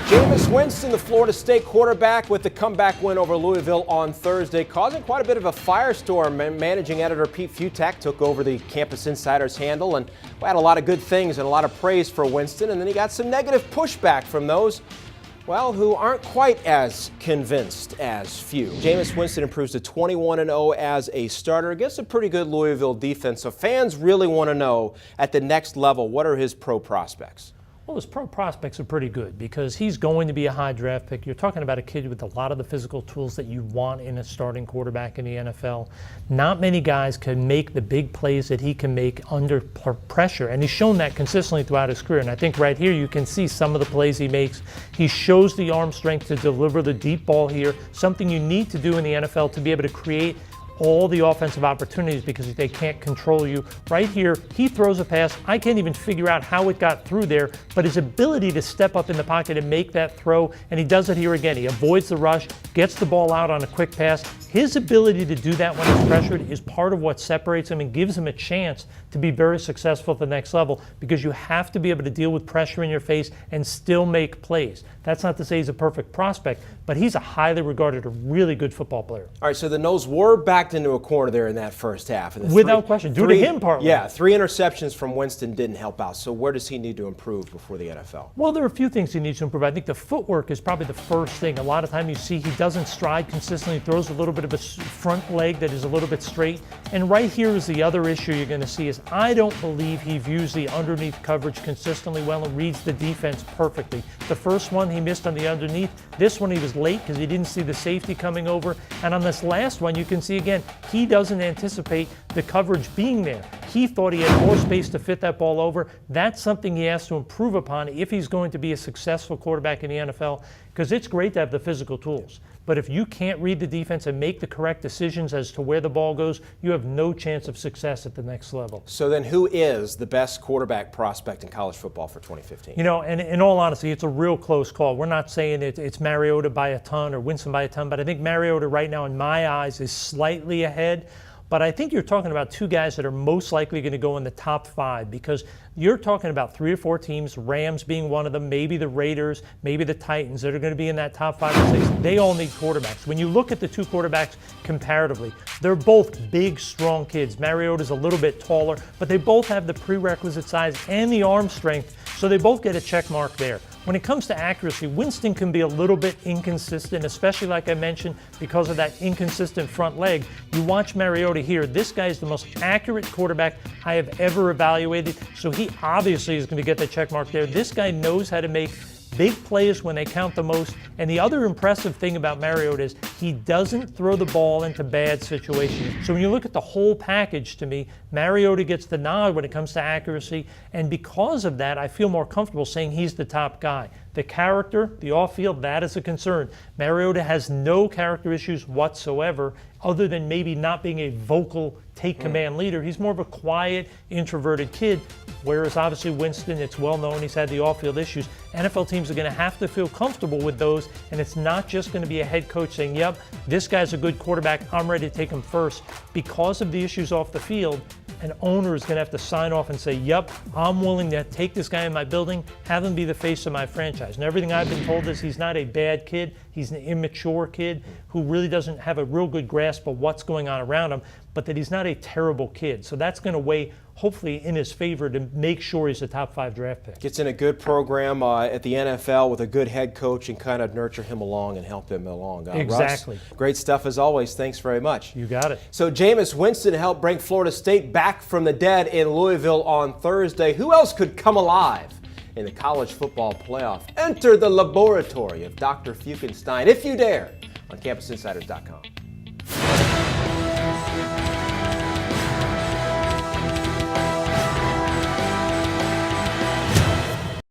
Jameis Winston, the Florida State quarterback, with the comeback win over Louisville on Thursday, causing quite a bit of a firestorm. Managing editor Pete Futak took over the Campus Insiders handle, and we had a lot of good things and a lot of praise for Winston, and then he got some negative pushback from those, well, who aren't quite as convinced as few. Jameis Winston improves to 21-0 as a starter against a pretty good Louisville defense, so fans really want to know, at the next level, what are his pro prospects? Well, his pro prospects are pretty good because he's going to be a high draft pick. You're talking about a kid with a lot of the physical tools that you want in a starting quarterback in the NFL. Not many guys can make the big plays that he can make under pressure, and he's shown that consistently throughout his career. And I think right here you can see some of the plays he makes. He shows the arm strength to deliver the deep ball here, something you need to do in the NFL to be able to create all the offensive opportunities because they can't control you. Right here, he throws a pass. I can't even figure out how it got through there, but his ability to step up in the pocket and make that throw, and he does it here again. He avoids the rush, gets the ball out on a quick pass. His ability to do that when he's pressured is part of what separates him and gives him a chance to be very successful at the next level, because you have to be able to deal with pressure in your face and still make plays. That's not to say he's a perfect prospect, but he's a highly regarded, a really good football player. All right, so the Noles were backed into a corner there in that first half. And without question, due to him partly. Yeah, 3 interceptions from Winston didn't help out. So where does he need to improve before the NFL? Well, there are a few things he needs to improve. I think the footwork is probably the first thing. A lot of time you see he doesn't stride consistently, throws a little bit of a front leg that is a little bit straight. And right here is the other issue you're going to see is I don't believe he views the underneath coverage consistently well and reads the defense perfectly. The first one he missed on the underneath. This one he was late because he didn't see the safety coming over. And on this last one you can see again, he doesn't anticipate the coverage being there. He thought he had more space to fit that ball over. That's something he has to improve upon if he's going to be a successful quarterback in the NFL, because it's great to have the physical tools. But if you can't read the defense and make the correct decisions as to where the ball goes, you have no chance of success at the next level. So then who is the best quarterback prospect in college football for 2015? You know, and in all honesty, it's a real close call. We're not saying it's Mariota by a ton or Winston by a ton, but I think Mariota right now in my eyes is slightly ahead. But I think you're talking about two guys that are most likely going to go in the top 5, because you're talking about 3 or 4 teams, Rams being one of them, maybe the Raiders, maybe the Titans, that are going to be in that top 5 or 6. They all need quarterbacks. When you look at the two quarterbacks comparatively, they're both big, strong kids. Mariota's a little bit taller, but they both have the prerequisite size and the arm strength, so they both get a check mark there. When it comes to accuracy, Winston can be a little bit inconsistent, especially like I mentioned, because of that inconsistent front leg. You watch Mariota here. This guy is the most accurate quarterback I have ever evaluated, so he obviously is going to get the check mark there. This guy knows how to make big plays when they count the most. And the other impressive thing about Mariota is he doesn't throw the ball into bad situations. So when you look at the whole package, to me, Mariota gets the nod when it comes to accuracy. And because of that, I feel more comfortable saying he's the top guy. The character, the off-field, that is a concern. Mariota has no character issues whatsoever, other than maybe not being a vocal take-command leader. He's more of a quiet, introverted kid, whereas obviously Winston, it's well known he's had the off-field issues. NFL teams are going to have to feel comfortable with those, and it's not just going to be a head coach saying, yep, this guy's a good quarterback, I'm ready to take him first. Because of the issues off the field, an owner is going to have to sign off and say, yep, I'm willing to take this guy in my building, have him be the face of my franchise. And everything I've been told is he's not a bad kid. He's an immature kid who really doesn't have a real good grasp of what's going on around him, but that he's not a terrible kid. So that's going to weigh, hopefully, in his favor to make sure he's a top 5 draft pick. Gets in a good program at the NFL with a good head coach and kind of nurture him along and help him along. Exactly. Russ, great stuff as always. Thanks very much. You got it. So Jameis Winston helped bring Florida State back from the dead in Louisville on Thursday. Who else could come alive in the college football playoff? Enter the laboratory of Dr. Fukenstein, if you dare, on CampusInsiders.com.